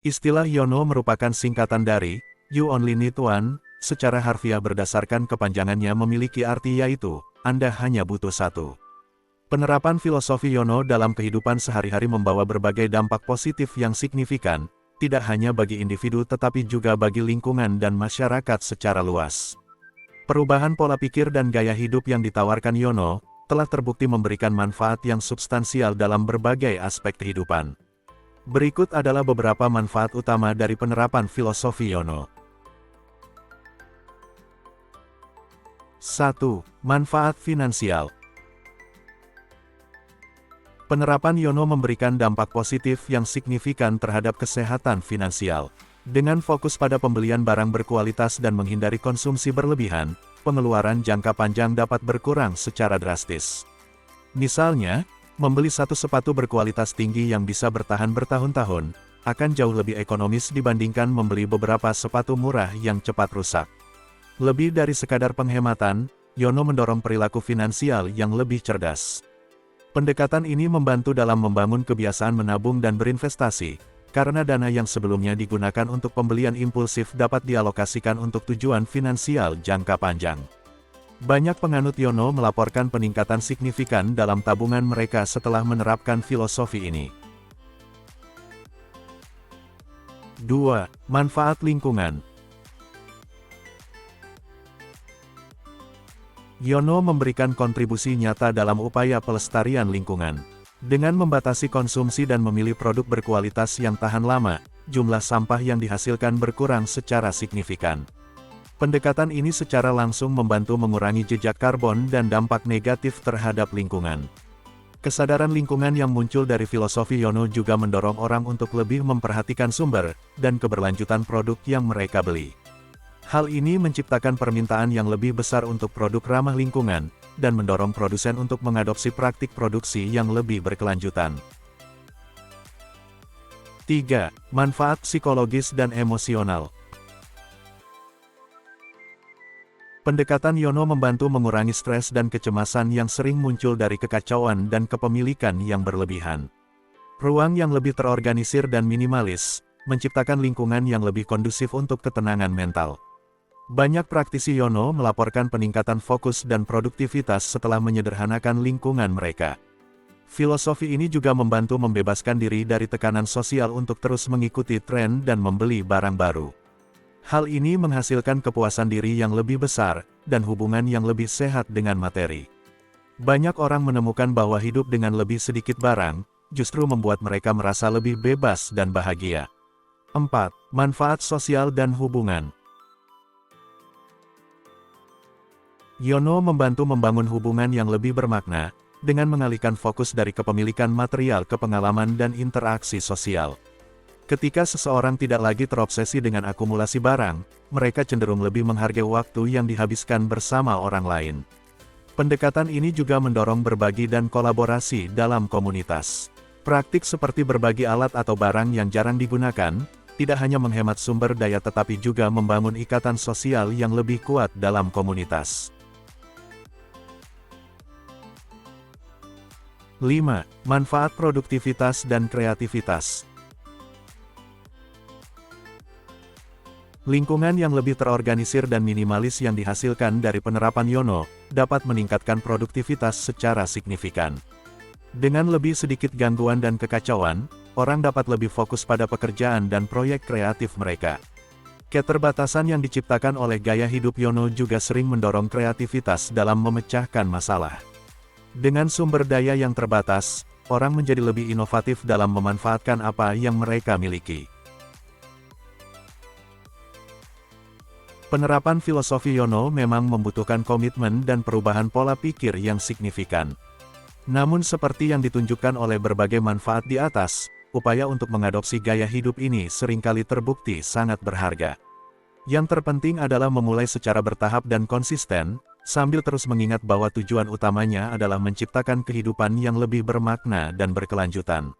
Istilah YOLO merupakan singkatan dari You Only Need One, secara harfiah berdasarkan kepanjangannya memiliki arti yaitu, Anda hanya butuh satu. Penerapan filosofi YOLO dalam kehidupan sehari-hari membawa berbagai dampak positif yang signifikan, tidak hanya bagi individu tetapi juga bagi lingkungan dan masyarakat secara luas. Perubahan pola pikir dan gaya hidup yang ditawarkan YOLO, telah terbukti memberikan manfaat yang substansial dalam berbagai aspek kehidupan. Berikut adalah beberapa manfaat utama dari penerapan filosofi YOLO. 1. Manfaat finansial. Penerapan YOLO memberikan dampak positif yang signifikan terhadap kesehatan finansial. Dengan fokus pada pembelian barang berkualitas dan menghindari konsumsi berlebihan, pengeluaran jangka panjang dapat berkurang secara drastis. Misalnya, membeli satu sepatu berkualitas tinggi yang bisa bertahan bertahun-tahun, akan jauh lebih ekonomis dibandingkan membeli beberapa sepatu murah yang cepat rusak. Lebih dari sekadar penghematan, YOLO mendorong perilaku finansial yang lebih cerdas. Pendekatan ini membantu dalam membangun kebiasaan menabung dan berinvestasi, karena dana yang sebelumnya digunakan untuk pembelian impulsif dapat dialokasikan untuk tujuan finansial jangka panjang. Banyak penganut YOLO melaporkan peningkatan signifikan dalam tabungan mereka setelah menerapkan filosofi ini. 2. Manfaat lingkungan. YOLO memberikan kontribusi nyata dalam upaya pelestarian lingkungan. Dengan membatasi konsumsi dan memilih produk berkualitas yang tahan lama, jumlah sampah yang dihasilkan berkurang secara signifikan. Pendekatan ini secara langsung membantu mengurangi jejak karbon dan dampak negatif terhadap lingkungan. Kesadaran lingkungan yang muncul dari filosofi YOLO juga mendorong orang untuk lebih memperhatikan sumber dan keberlanjutan produk yang mereka beli. Hal ini menciptakan permintaan yang lebih besar untuk produk ramah lingkungan, dan mendorong produsen untuk mengadopsi praktik produksi yang lebih berkelanjutan. 3. Manfaat psikologis dan emosional. Pendekatan YOLO membantu mengurangi stres dan kecemasan yang sering muncul dari kekacauan dan kepemilikan yang berlebihan. Ruang yang lebih terorganisir dan minimalis, menciptakan lingkungan yang lebih kondusif untuk ketenangan mental. Banyak praktisi YOLO melaporkan peningkatan fokus dan produktivitas setelah menyederhanakan lingkungan mereka. Filosofi ini juga membantu membebaskan diri dari tekanan sosial untuk terus mengikuti tren dan membeli barang baru. Hal ini menghasilkan kepuasan diri yang lebih besar, dan hubungan yang lebih sehat dengan materi. Banyak orang menemukan bahwa hidup dengan lebih sedikit barang, justru membuat mereka merasa lebih bebas dan bahagia. 4. Manfaat sosial dan hubungan. YOLO membantu membangun hubungan yang lebih bermakna, dengan mengalihkan fokus dari kepemilikan material ke pengalaman dan interaksi sosial. Ketika seseorang tidak lagi terobsesi dengan akumulasi barang, mereka cenderung lebih menghargai waktu yang dihabiskan bersama orang lain. Pendekatan ini juga mendorong berbagi dan kolaborasi dalam komunitas. Praktik seperti berbagi alat atau barang yang jarang digunakan, tidak hanya menghemat sumber daya tetapi juga membangun ikatan sosial yang lebih kuat dalam komunitas. 5. Manfaat produktivitas dan kreativitas. Lingkungan yang lebih terorganisir dan minimalis yang dihasilkan dari penerapan YOLO, dapat meningkatkan produktivitas secara signifikan. Dengan lebih sedikit gangguan dan kekacauan, orang dapat lebih fokus pada pekerjaan dan proyek kreatif mereka. Keterbatasan yang diciptakan oleh gaya hidup YOLO juga sering mendorong kreativitas dalam memecahkan masalah. Dengan sumber daya yang terbatas, orang menjadi lebih inovatif dalam memanfaatkan apa yang mereka miliki. Penerapan filosofi YOLO memang membutuhkan komitmen dan perubahan pola pikir yang signifikan. Namun seperti yang ditunjukkan oleh berbagai manfaat di atas, upaya untuk mengadopsi gaya hidup ini seringkali terbukti sangat berharga. Yang terpenting adalah memulai secara bertahap dan konsisten, sambil terus mengingat bahwa tujuan utamanya adalah menciptakan kehidupan yang lebih bermakna dan berkelanjutan.